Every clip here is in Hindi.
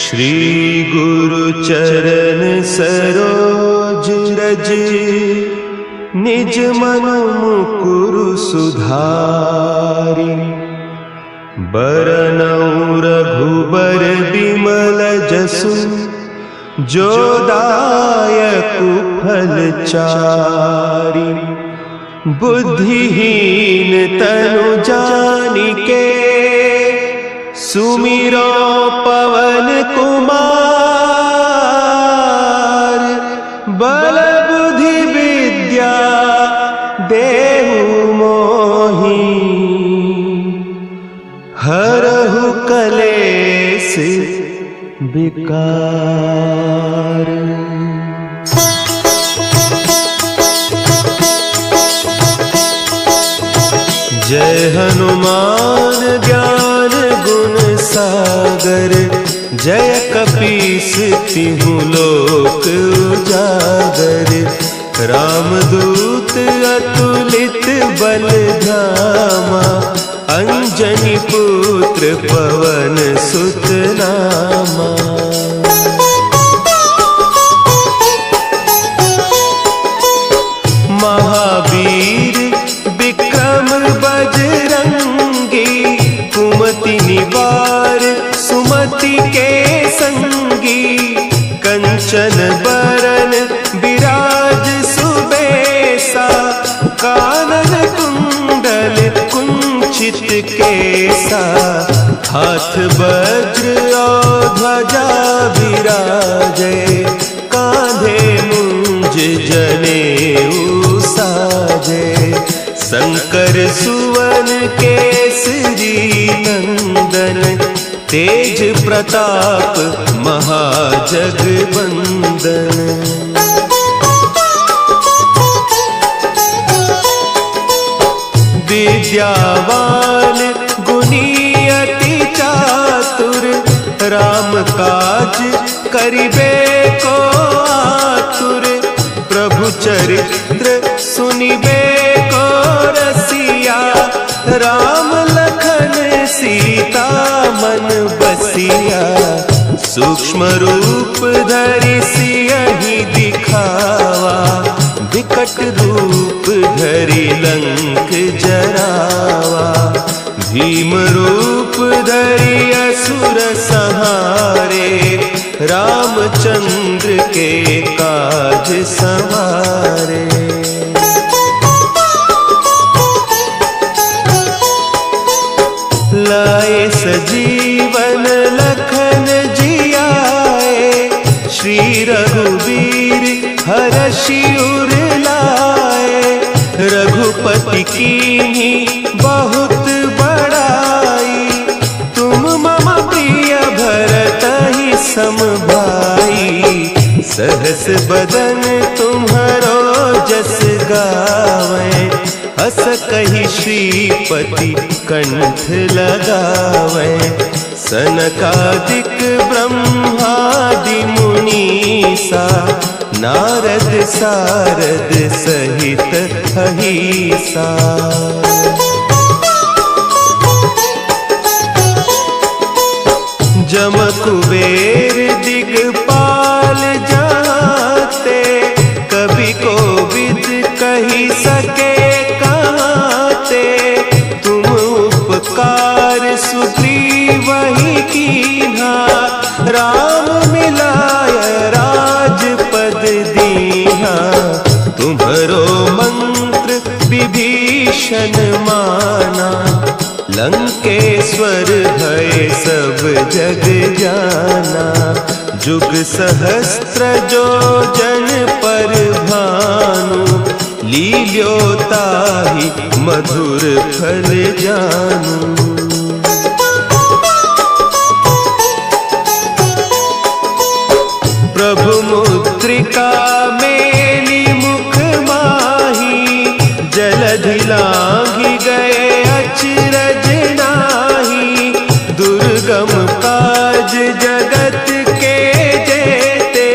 श्री गुरु चरण सरोज रज, निज मन मुकुरु सुधारि। बरनउँ रघुबर बिमल जसु, जो दायकु फल चारि। बुद्धिहीन तनु जानिके, सुमिरो पवन कुमार। बल बुद्धि विद्या देहु मोहि, हरहु कलेस विकार। जय हनुमान ज्ञान गुण सागर, जय कपीस तिहु लोक उजागर। रामदूत अतुलित बल धामा, अंजनी पुत्र पवन सुत नामा। महावीर विक्रम बजरंगी, कुमति निवार सुमति के संगी। कंचन बरन विराज सुबेसा, कानन कुंडल कुंचित केसा। हाथ वज्र और ध्वजा विराजे, कांधे मुंज जनेऊ साजे। शंकर सुवन केसरी नंदन, तेज प्रताप महाजगवंदन। विद्यावान गुणी अति चातुर, राम काज करिबे को आतुर। प्रभु चरित्र सुनिबे को रसिया, राम लखन सीता मन बसिया। सूक्ष्म रूप धरि सियहि दिखावा, विकट रूप धरि लंक जरावा। भीम रूप धरि असुर संहारे, रामचंद्र के काज संवारे। लाए सजीवन लखन जियाए, श्री रघुवीर हरषि उर लाए। रघुपति कीन्ही बहुत बड़ाई, तुम मम प्रिय भरतहि सम भाई। सहस बदन तुम्हरो जस गावें, अस कहि श्रीपति कंठ लगावें। सनकादिक ब्रह्मादि मुनीसा, नारद सारद सहित अहीसा। जम कुबेर दिगपाल जाते, कवि कोविद कहि सके कहते। तुम उपकार सुग्रीवहि कीन्हा, राम मिलाय राजपद दीन्हा। तुम्हरो मंत्र विभीषण माना, लंकेश्वर भय सब जग जाना। जुग सहस्त्र जो जन पर भानु, लील्योताहि मधुर फल जानू। प्रभु मुद्रिका मेली मुख माही, जलधि लांघि गए अचरज नाही। दुर्गम काज जगत के जेते,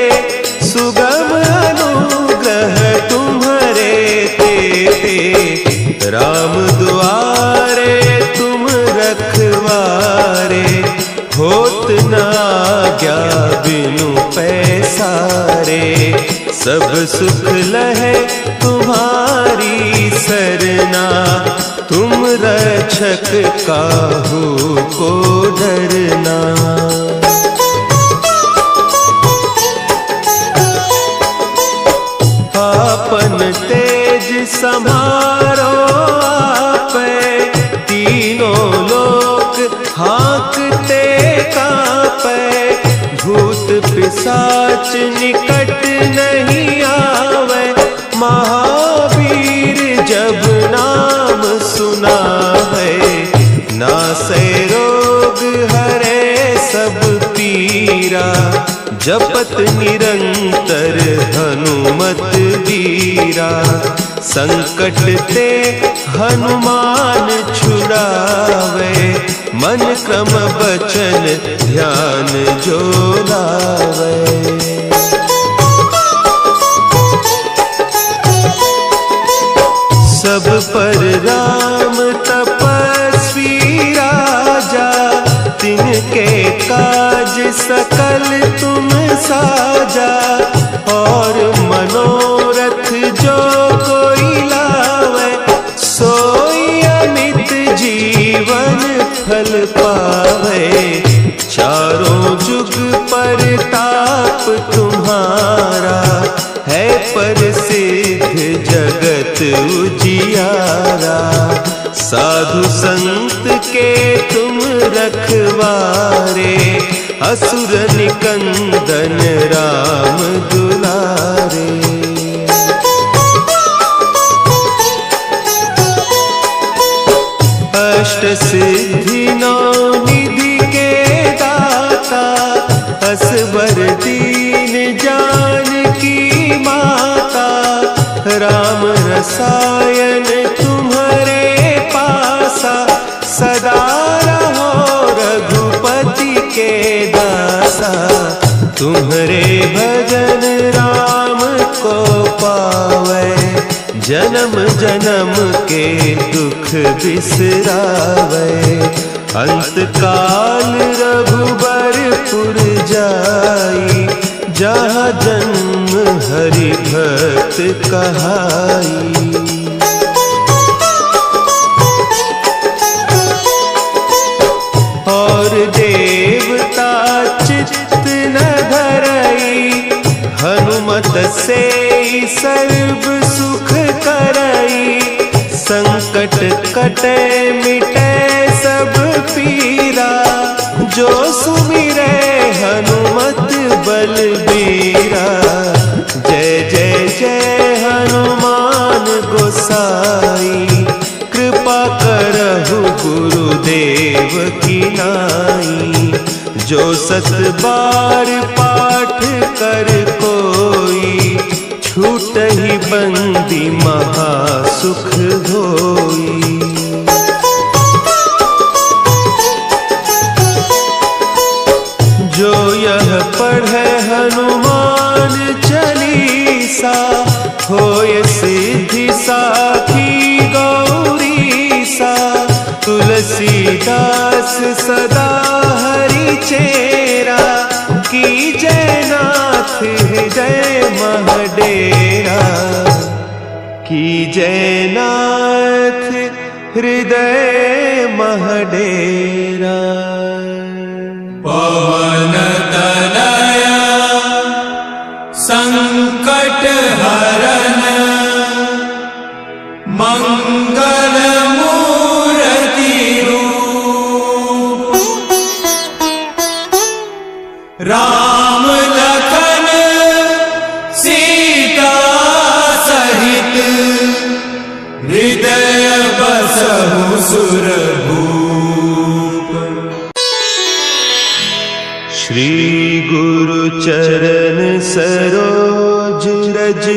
सुगम अनुग्रह तुम्हरे तेते। राम दुआरे तुम रखवारे, होत न आज्ञा बिनु पैसारे। सब सुख लहे तुम्हारी सरना, तुम रक्षक काहू को डरना। आपन तेज संभारो आपे, तीनों लोक हाँकते कांपे। भूत पिशाच निकट नहीं आवे, महावीर जब नाम सुनावे। नासै रोग हरे सब पीरा, जपत निरंतर हनुमत वीरा। संकट ते हनुमान छुड़ावे, मन क्रम बचन ध्यान जो लावे। सब पर राम तपस्वी राजा, तिनके काज सकल तुम साजा। और मनोरथ जो कोई लावे, सोई अमित जीवन फल पावे। चारों जुग परताप तुम्हारा, है प्रसिद्ध जगत उजियारा। साधु संत के तुम रखवारे, असुर निकंदन राम दुलारे। अष्ट सिद्धि नौ निधि के दाता, असवर दीन जानकी माता। राम रसायन तुम्हारे पासा, सदा रहो रघुपति के दासा। तुम्हारे भजन राम को पावे, जन्म जन्म के दुख बिसरावे। अंत काल रघुबरपुर जाई, जहाँ जन्म हरि भक्त कहाई। और देवता चित्त न धरई, हनुमत से सर्व सुख करई। संकट कटे मिटे सब पीरा, जो सुमिरे हनुमत बलबीरा। जय जय जय हनुमान गोसाई, कृपा करहु गुरुदेव की नाई। जो सत बार पाठ कर कोई, छूटहि बंदी महासुख होई। जो यह पढ़े हनुमान चालीसा, होय सिद्धि साखी गौरीसा। तुलसीदास सदा हरि चेरा, कीजय नाथ हृदय महडेरा। कीजय नाथ हृदय महडेरा। पवन तनया संकट हरन, मंगल मूर्ति रूप। राम लखन सीता सहित, हृदय बसहु सुरभूप। श्री गुरु चरण सरोज रज,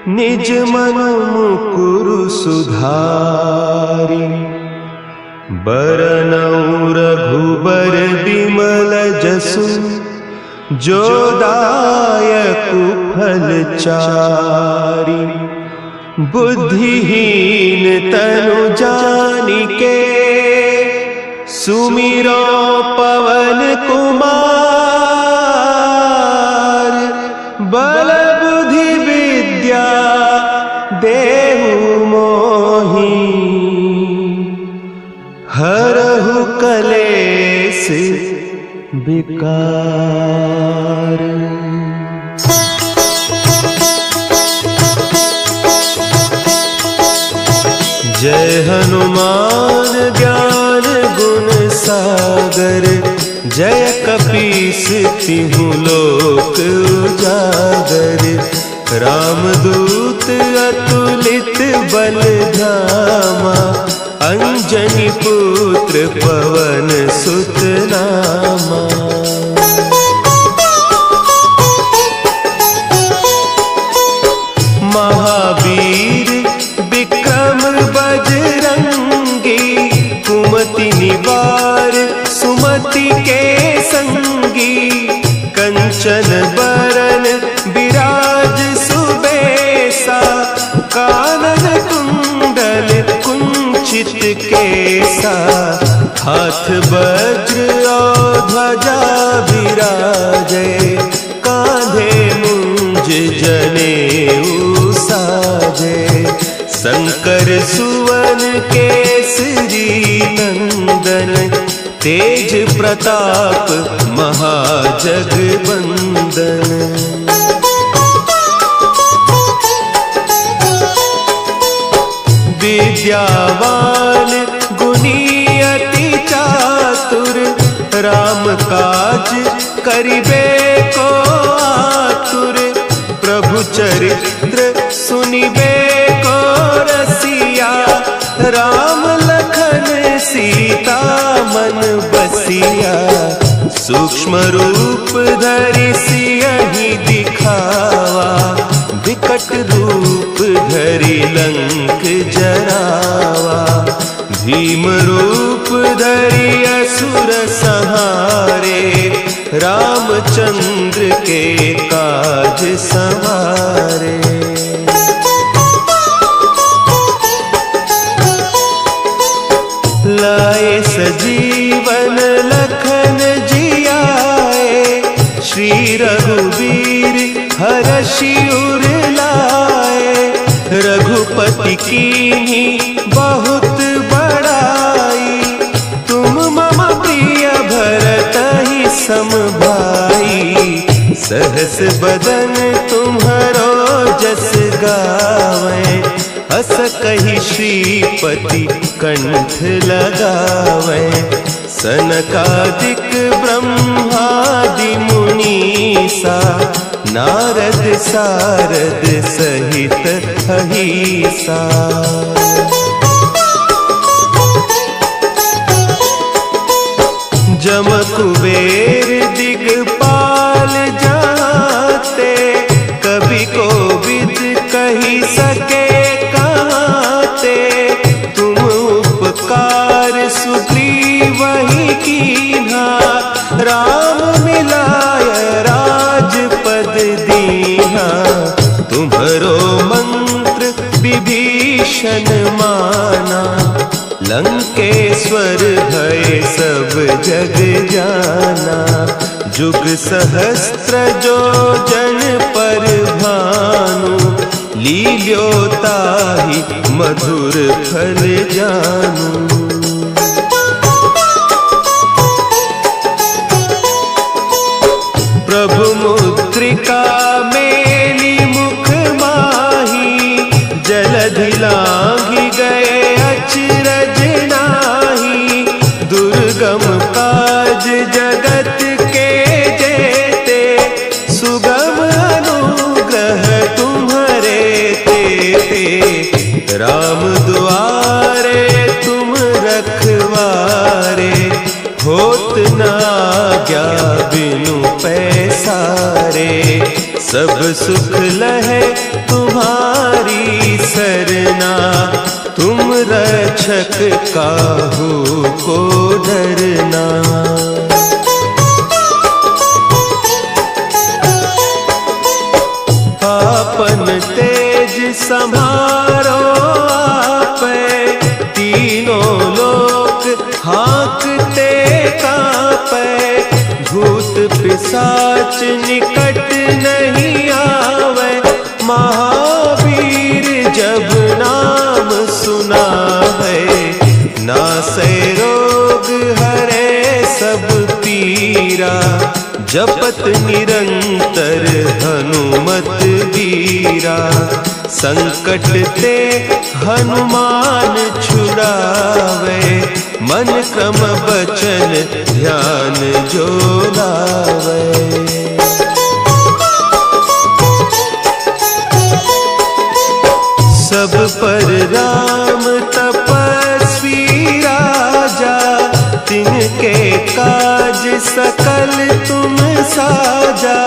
निज मन मुकुरु सुधारि। बरनउँ रघुबर बिमल जसु, जो दायकु फल चारि। बुद्धिहीन तनु जानिके, सुमिरो कुमार, बल बुद्धि विद्या देहु मोहि, हरहु कलेस विकार। जय हनुमान ज्ञान गुण सागर, जय कपीस तिहु लोक उजागर। रामदूत अतुलित बल धामा, अंजनी पुत्र पवन सुत नामा। महावीर विक्रम बजरंगी, कुमति निवार सुमति के संगी। कंचन बरन विराज सुबेसा, कानन कुंडल कुंचित केसा। हाथ वज्र और ध्वजा विराजे, कांधे मुंज जनेऊ साजे। शंकर सुवन केसरी नंदन, तेज प्रताप महाजगबंदन। विद्यावान गुणी अति चातुर, राम काज करिबे को आतुर। प्रभु चरित्र सुनिबे को रसिया, राम लखन सीता मन बसिया। सूक्ष्म रूप धरि सियहि दिखावा, विकट रूप धरि लंक जरावा। भीम रूप धरि असुर संहारे, रामचंद्र के काज संवारे। लाए सजीवन लखन जियाए, श्री रघुवीर हरषि उर लाए। रघुपति कीन्ही बहुत बड़ाई, तुम मम प्रिय भरतहि सम भाई। सहस बदन तुम्हरो जस गावें, हस कहि श्रीपति कंठ लगावें। सनकादिक ब्रह्मादि मुनीसा, नारद सारद सहित अहीसा। जम कुबेर दिगपाल जाते, कवि कोविद कही सके कहते। तुम उपकार सुग्रीवहि कीन्हा, राम मिलाय राजपद दीन्हा। तुम्हरो मंत्र विभीषण माना, लंकेश्वर भय सब जग जाना। जुग सहस्त्र जो जन पर भानु, लील्योताहि मधुर फल जानू। प्रभु मुद्रिका मेली मुख माही, जलधि लांघि गए अचरज नाही। दुर्गम काज जगत के जेते, सुगम अनुग्रह तुम्हरे तेते। राम दुआरे तुम रखवारे, होत न आज्ञा बिनु पैसारे। सब सुख लहे तुम्हारी सरना, तुम रक्षक काहू को डरना। आपन तेज समारो आपे, तीनों लोक हाँकते कांपे। जाच निकट नहीं आवे, महावीर जब नाम सुना है। नासै रोग हरे सब पीरा, जपत निरंतर हनुमत बीरा। संकट ते हनुमान छुड़ावे, मन क्रम बचन ध्यान जो लावे। सब पर राम तपस्वी राजा, तिनके काज सकल तुम साजा।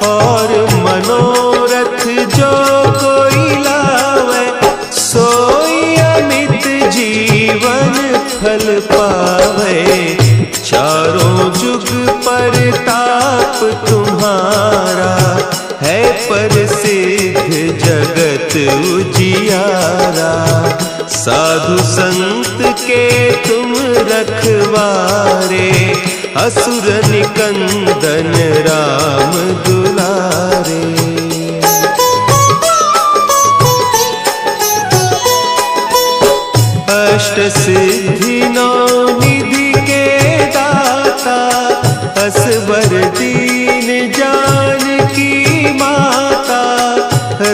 और मनोरथ जो कोई लावे, सोई अमित जीवन फल पावे। चारों जुग परताप तुम्हारा, है प्रसिद्ध जगत उजियारा। साधु संत के तुम रखवारे, असुर निकंदन राम दुलारे। अष्ट सिद्धि नौ निधि के दाता, असवर दीन जानकी माता।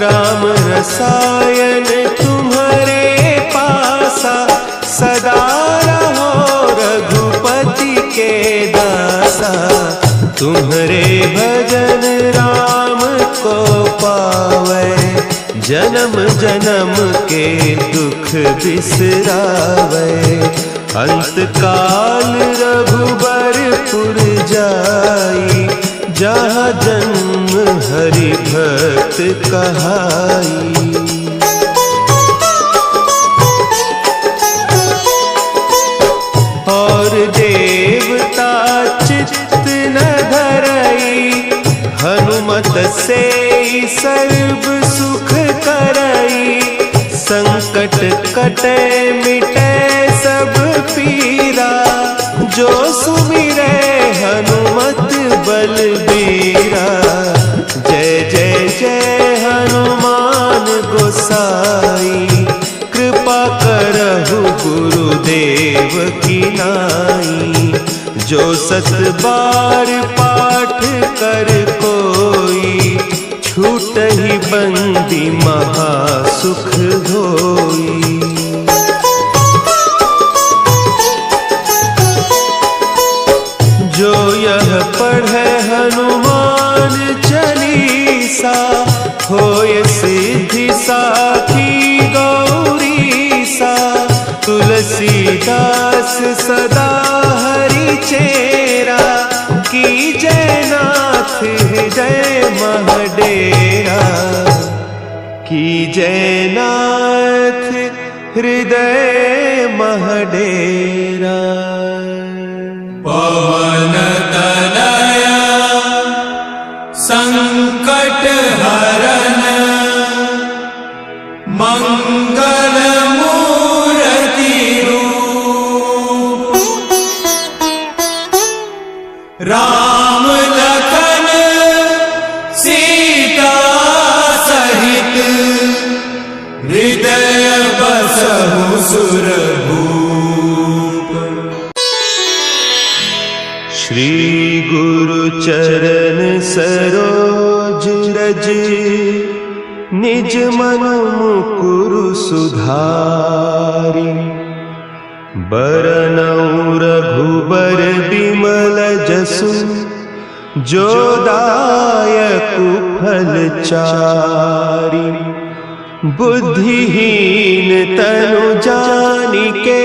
राम रसायन तुम्हारे पासा, सदा रहो रघुपति के दासा। तुम्हारे भजन राम को पावे, जन्म जन्म के दुख बिसरावे। अंत काल रघुबरपुर जाई, जहाँ जन्म हरि भक्त कहाई। और देवता चित्त न धरई, हनुमत से सर्व सुख करई। संकट कटे मिटे सब पीरा, जो सुमिरे हनुमत बलबीरा। जय जय जय हनुमान गोसाई, कृपा करहु गुरुदेव की नाई। जो सत बार पाठ कर कोई, छूट ही बंदी महासुख होई। जो यह पढ़े हनुमान चालीसा, होय सिद्धि साखी गौरीसा। तुलसीदास सदा हरि चेरा, की जयनाथ हृदय महडेरा। की जयनाथ हृदय महडेरा। पवन तनया संकट हरन, मंगल मूर्ति रूप। राम लखन सीता सहित, हृदय बसहु सुरभूप। श्री गुरु चरण सरोज रज, निज मन मुकुरु सुधारि। बरनउँ रघुबर बिमल जसु, जो दायकु फल चारि। बुद्धिहीन तनु जानिके,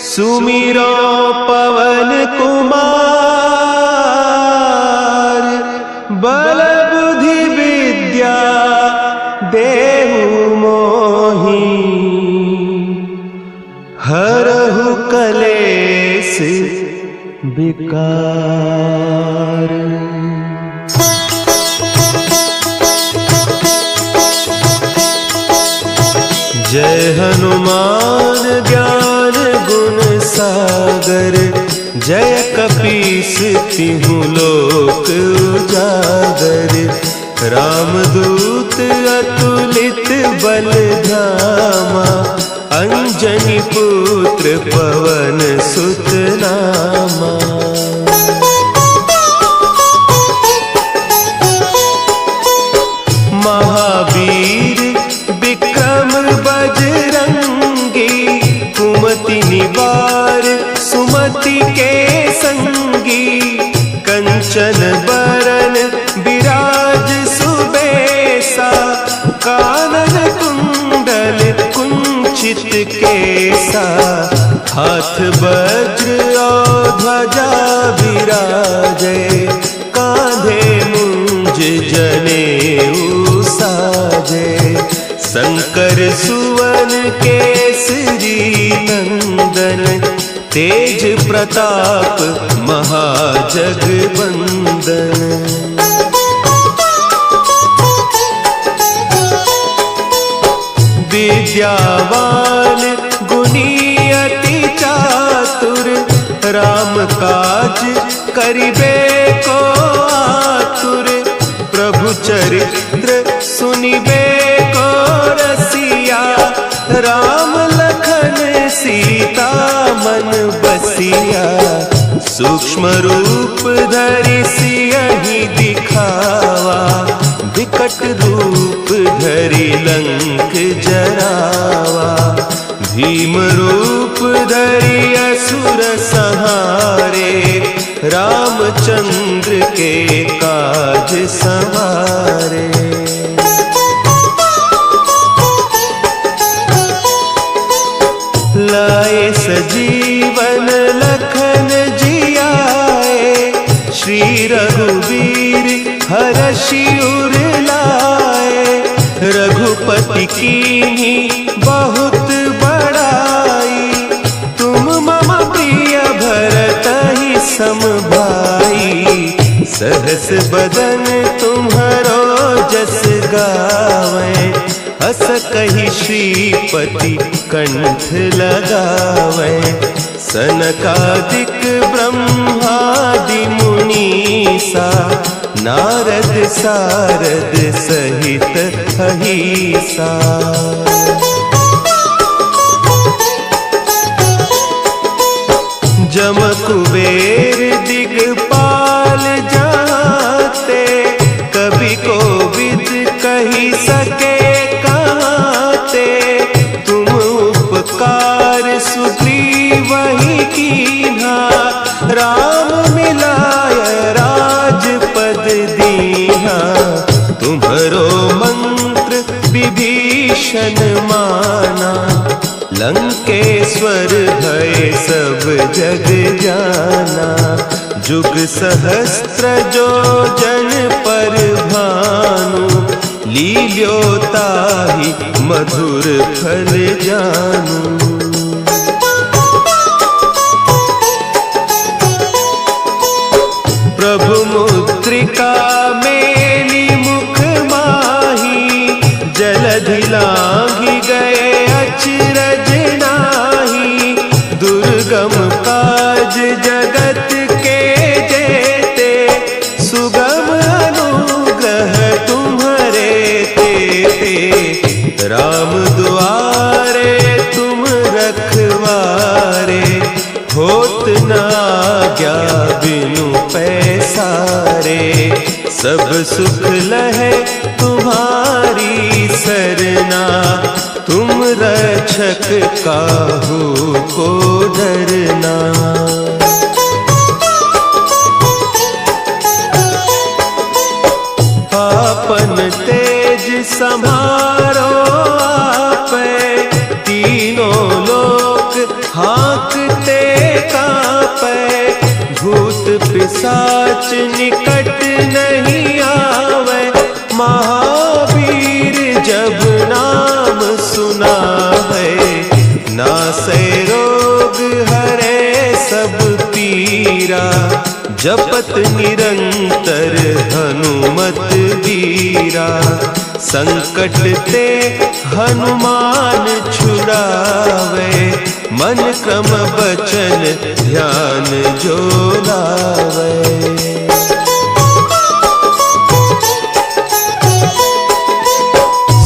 सुमिरो पवन कुमार। बल बुद्धि विद्या देहु मोहि, हरहु कलेस विकार। जय हनुमान ज्ञान गुण सागर, जय कपीस तिहु लोक उजागर, रामदूत अतुलित बल धामा, अंजनी पुत्र पवन सुत नामा। महावीर विक्रम बजरंगी, कुमति निवार सुमति के संगी, कंचन बरन विराज सुबेसा, कानन कुंडल कुंचित केसा, हाथ वज्र और ध्वजा विराजे, कांधे मुंज जनेऊ साजे, शंकर सुवन केसरी नंदन, तेज प्रताप महाजगवंदन। विद्यावान गुणी अति चातुर, राम काज करिबे को आतुर, प्रभु चरित्र सुनिबे को रसिया, राम लखन सीता मन बसिया, सूक्ष्म रूप धरि सियहि दिखावा, विकट रूप धरि लंक जरावा, भीम रूप धरि असुर संहारे, रामचंद्र के काज संवारे। लाए सजीवन लखन जियाए, श्री रघुवीर हरषि उर लाए, रघुपति कीन्ही बहुत बड़ाई, तुम मम प्रिय भरतहि सम भाई, सहस बदन तुम्हरो जस गावें, हस कहि श्रीपति कंठ लगावें, सनकादिक ब्रह्मादि मुनीसा, नारद सारद सहित अहीसा। जम कुबेर दिगपाल जाते, कवि कोविद कही सके कहते, तुम उपकार सुग्रीवहि कीन्हा, राम मिलाय राजपद दीन्हा, तुम्हरो मंत्र विभीषण माना, लंकेश्वर भय सब जग जाना, जुग सहस्त्र जो जन पर भानु, लील्योताहि मधुर फल जानू। प्रभु मुद्रिका मेली मुख माही, जलधि लांघि गए अचरज नाही, दुर्गम काज जगत के जेते, सुगम अनुग्रह तुम्हारे तेते, राम दुआरे तुम रखवारे, होत न आज्ञा बिनु पैसारे, सब सुख लहे तुम्हारी सरना, तुम रक्षक काहू को डरना। आपन तेज समारो आपे, तीनों लोक हाँकते कापे, भूत पिशाच निकट नहीं आवे, महावीर जब नाम सुना है, नासै रोग हरे सब पीरा, जपत निरंतर हनुमत वीरा, संकट ते हनुमान छुड़ावे, मन क्रम बचन ध्यान जो लावे।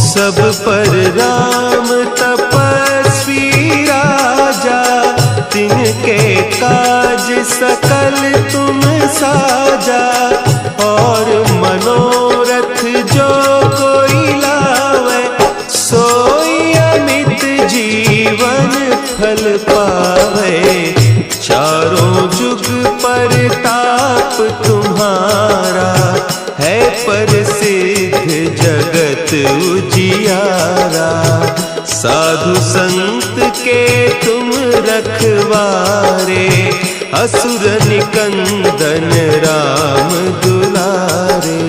सब पर राम तपस्वी राजा, तिनके काज सकल तुम साजा। और मनोरथ जो कोई लावे, सोई अमित जीवन फल पावे। चारों जुग पर ताप तुम्हारा, है प्रसिद्ध जगत उजियारा। साधु संत के तुम रखवारे, असुर निकंदन राम दुलारे।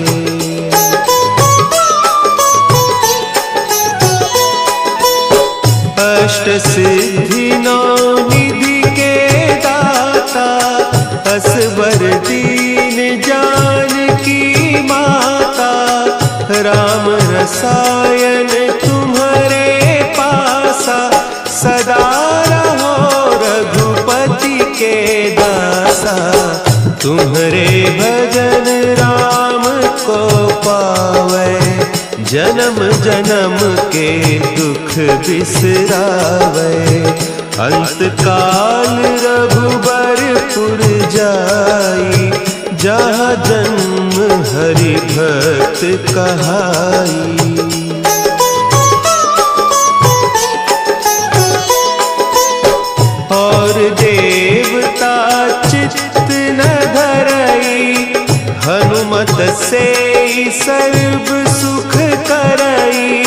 अष्ट सिद्धि नौ निधि के दाता, असवर दीन जानकी माता। राम रसायन तुम्हारे पासा, सदा रहो रघुपति के दासा। तुम्हारे भजन राम को पावे, जन्म जन्म के दुख बिसरावे। अंत काल रघुबरपुर जाई, जहाँ जन्म हरि भक्त कहाई। और देवता चित्त न धरई, हनुमत से सर्व सुख करई।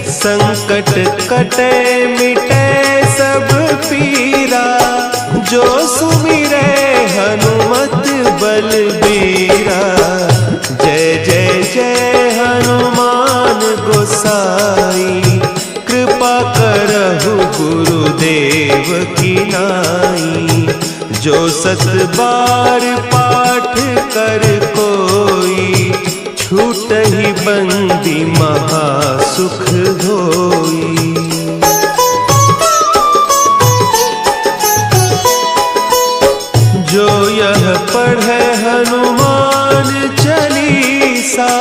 संकट कटे मिटे सब पीरा, जो सुमिरे हनुमत बलबीरा। जय जय जय हनुमान गोसाई, कृपा करहु गुरुदेव की नाई। जो सत बार पाठ कर कोई, छूटहि बंदी महासुख होई। जो यह पढ़े हनुमान चालीसा,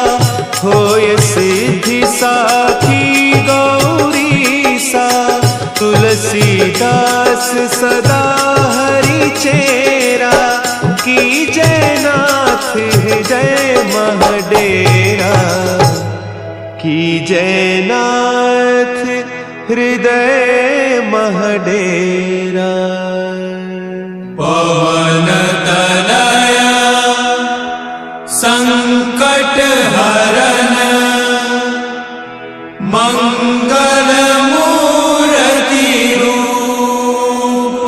होय सिद्धि साखी गौरीसा। तुलसीदास सदा हरि चेरा, की जयनाथ हृदय महडेरा। की जयनाथ हृदय महडेरा। पवन तनया संकट हरन, मंगल मूर्ति रूप।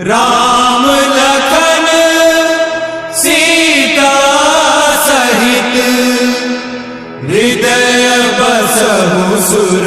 राम लखन सीता सहित, हृदय बसहु सुर